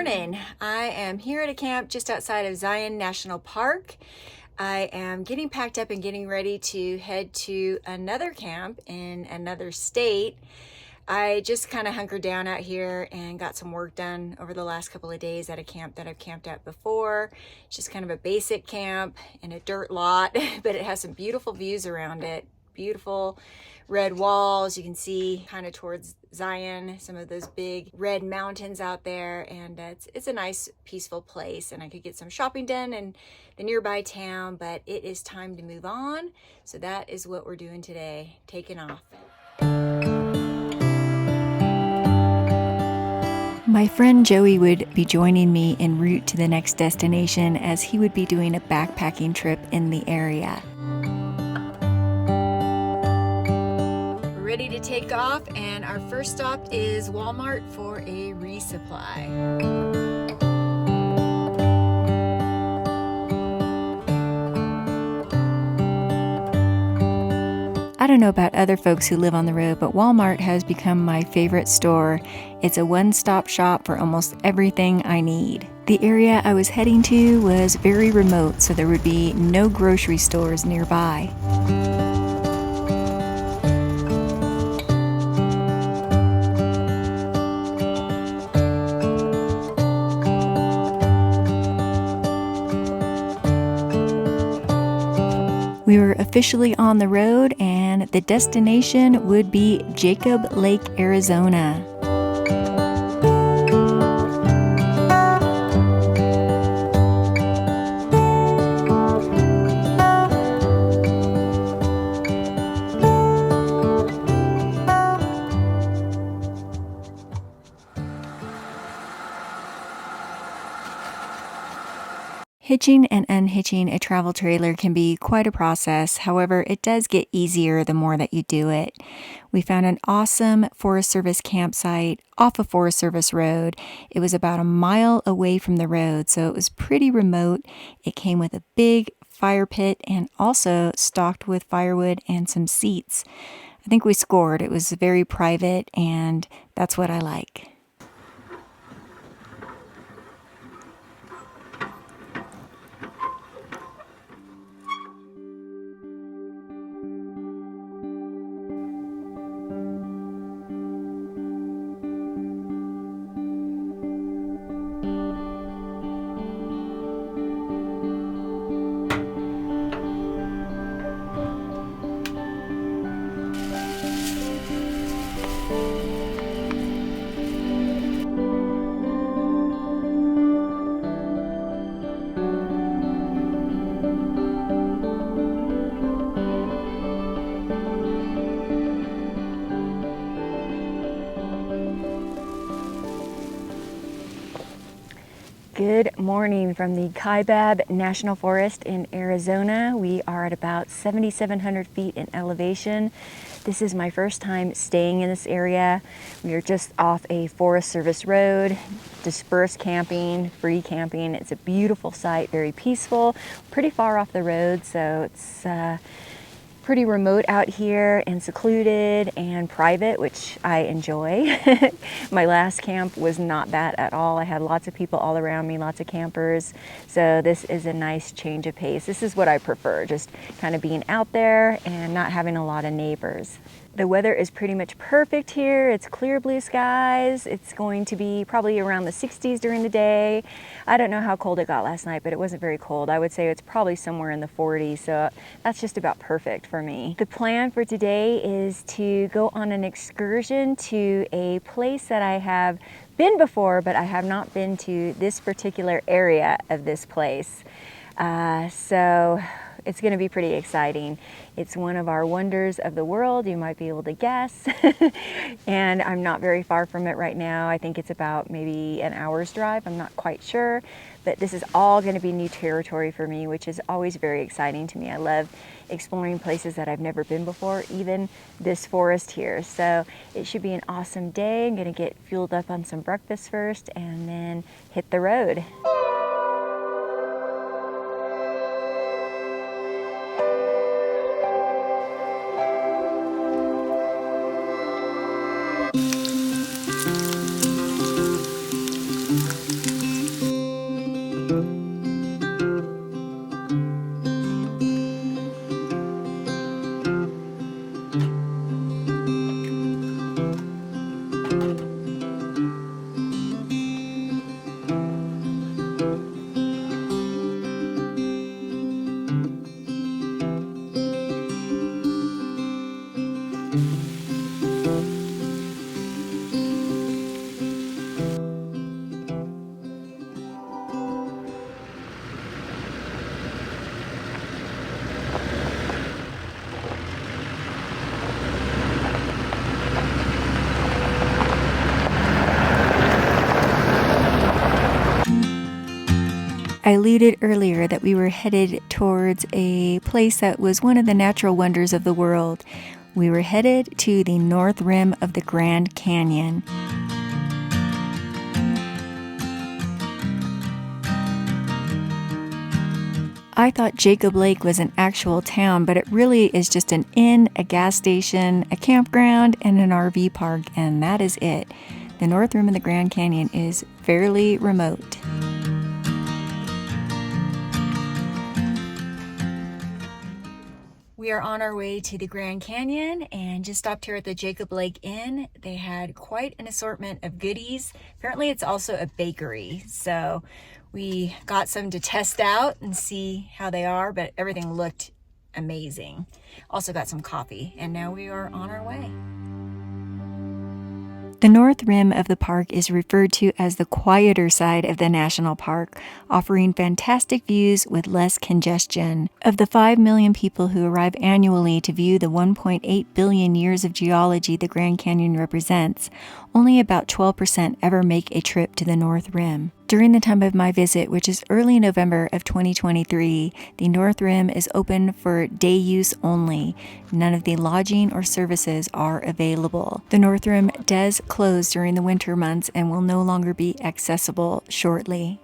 morning. I am here at a camp just outside of Zion National Park. I am getting packed up and getting ready to head to another camp in another state. I just kind of hunkered down out here and got some work done over the last couple of days at a camp that I've camped at before. It's just kind of a basic camp in a dirt lot, but it has some beautiful views around it. Beautiful red walls. You can see kind of towards Zion, some of those big red mountains out there, and it's a nice peaceful place, and I could get some shopping done in the nearby town, but it is time to move on. So that is what we're doing today, taking off. My friend Joey would be joining me en route to the next destination as he would be doing a backpacking trip in the area. Ready to take off, and our first stop is Walmart for a resupply. I don't know about other folks who live on the road, but Walmart has become my favorite store. It's a one-stop shop for almost everything I need. The area I was heading to was very remote, so there would be no grocery stores nearby. We were officially on the road, and the destination would be Jacob Lake, Arizona. Hitching and unhitching a travel trailer can be quite a process. However, it does get easier the more that you do it. We found an awesome Forest Service campsite off a Forest Service road. It was about a mile away from the road, so it was pretty remote. It came with a big fire pit and also stocked with firewood and some seats. I think we scored. It was very private, and that's what I like. Good morning from the Kaibab National Forest in Arizona. We are at about 7,700 feet in elevation. This is my first time staying in this area. We are just off a Forest Service road, dispersed camping, free camping. It's a beautiful site, very peaceful, pretty far off the road, so it's pretty remote out here and secluded and private, which I enjoy. My last camp was not that at all. I had lots of people all around me, lots of campers. So this is a nice change of pace. This is what I prefer, just kind of being out there and not having a lot of neighbors. The weather is pretty much perfect here. It's clear blue skies. It's going to be probably around the 60s during the day. I don't know how cold it got last night, but it wasn't very cold. I would say it's probably somewhere in the 40s, so that's just about perfect for me. The plan for today is to go on an excursion to a place that I have been before, but I have not been to this particular area of this place. So it's going to be pretty exciting. It's one of our wonders of the world, you might be able to guess. And I'm not very far from it right now. I think it's about maybe an hour's drive. I'm not quite sure. But this is all going to be new territory for me, which is always very exciting to me. I love exploring places that I've never been before, even this forest here. So it should be an awesome day. I'm going to get fueled up on some breakfast first and then hit the road. I alluded earlier that we were headed towards a place that was one of the natural wonders of the world. We were headed to the north rim of the Grand Canyon. I thought Jacob Lake was an actual town, but it really is just an inn, a gas station, a campground, and an RV park, and that is it. The north rim of the Grand Canyon is fairly remote. We are on our way to the Grand Canyon and just stopped here at the Jacob Lake Inn. They had quite an assortment of goodies. Apparently it's also a bakery, so we got some to test out and see how they are, but everything looked amazing. Also got some coffee, and now we are on our way. The north rim of the park is referred to as the quieter side of the national park, offering fantastic views with less congestion. Of the 5 million people who arrive annually to view the 1.8 billion years of geology the Grand Canyon represents, only about 12% ever make a trip to the north rim. During the time of my visit, which is early November of 2023, the north rim is open for day use only. None of the lodging or services are available. The north rim does close during the winter months and will no longer be accessible shortly.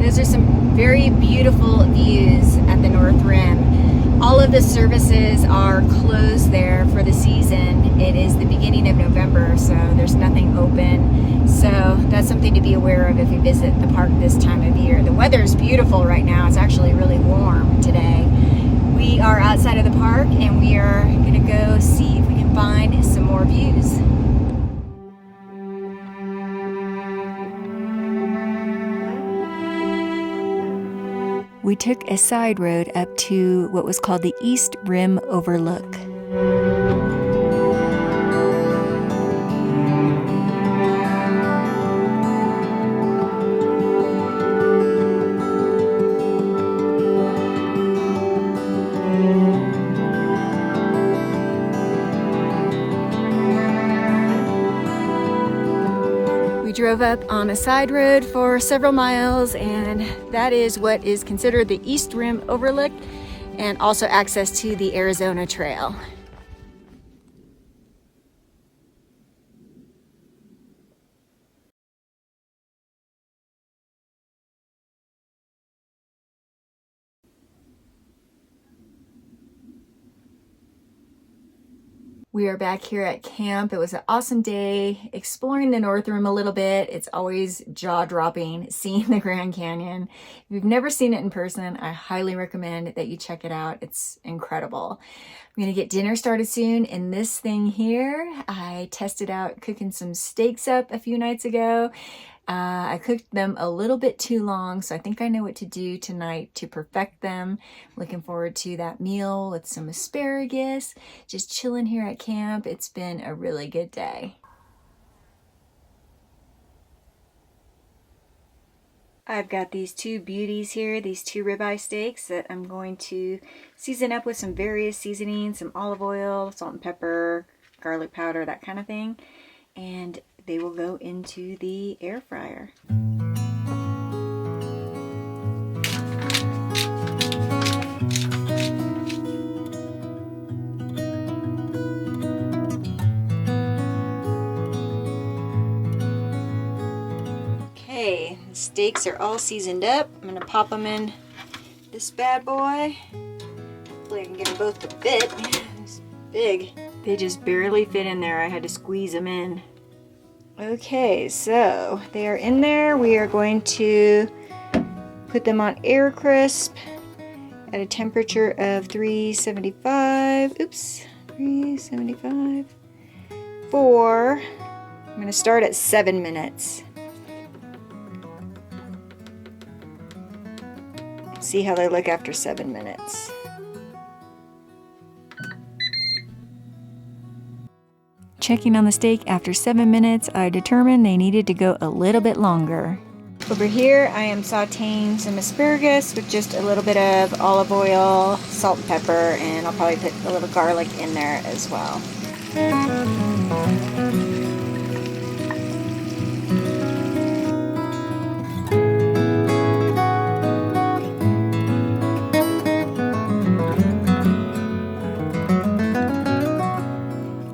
Those are some very beautiful views at the North Rim. All of the services are closed there for the season. It is the beginning of November, so there's nothing open. So that's something to be aware of if you visit the park this time of year. The weather is beautiful right now. It's actually really warm today. We are outside of the park and we are gonna go see if we can find some more views. We took a side road up to what was called the East Rim Overlook. We drove up on a side road for several miles, and that is what is considered the East Rim Overlook and also access to the Arizona Trail. We are back here at camp. It was an awesome day exploring the North Rim a little bit. It's always jaw-dropping seeing the Grand Canyon. If you've never seen it in person, I highly recommend that you check it out. It's incredible. I'm gonna get dinner started soon, and this thing here, I tested out cooking some steaks up a few nights ago. I cooked them a little bit too long, so I think I know what to do tonight to perfect them. Looking forward to that meal with some asparagus, just chilling here at camp. It's been a really good day. I've got these two beauties here, these two ribeye steaks that I'm going to season up with some various seasonings, some olive oil, salt and pepper, garlic powder, that kind of thing. And they will go into the air fryer. Okay, the steaks are all seasoned up. I'm gonna pop them in this bad boy. Hopefully I can get them both to fit. It's big. They just barely fit in there. I had to squeeze them in. Okay, so they are in there. We are going to put them on air crisp at a temperature of 375. Oops, 375. I'm going to start at 7 minutes. See how they look after 7 minutes. Checking on the steak after 7 minutes, I determined they needed to go a little bit longer. Over here, I am sauteing some asparagus with just a little bit of olive oil, salt and pepper, and I'll probably put a little garlic in there as well.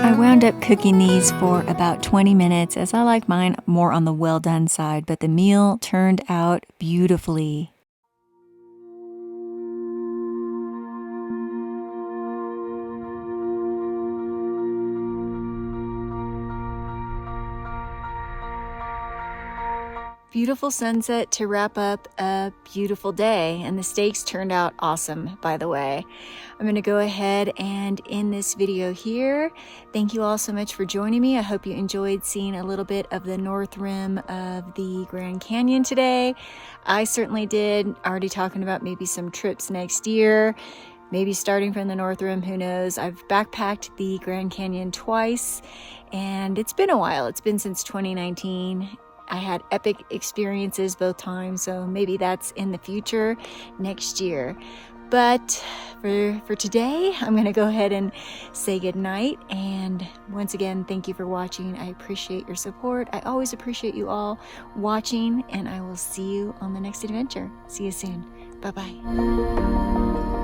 I wound up cooking these for about 20 minutes as I like mine more on the well done side, but the meal turned out beautifully. Beautiful sunset to wrap up a beautiful day, and the steaks turned out awesome, by the way. I'm going to go ahead and end this video here. Thank you all so much for joining me. I hope you enjoyed seeing a little bit of the North Rim of the Grand Canyon today. I certainly did. Already talking about maybe some trips next year, maybe starting from the North Rim, who knows. I've backpacked the Grand Canyon twice, and it's been a while. It's been since 2019. I had epic experiences both times, so maybe that's in the future next year. But for today, I'm going to go ahead and say goodnight. And once again, thank you for watching. I appreciate your support. I always appreciate you all watching, and I will see you on the next adventure. See you soon. Bye-bye.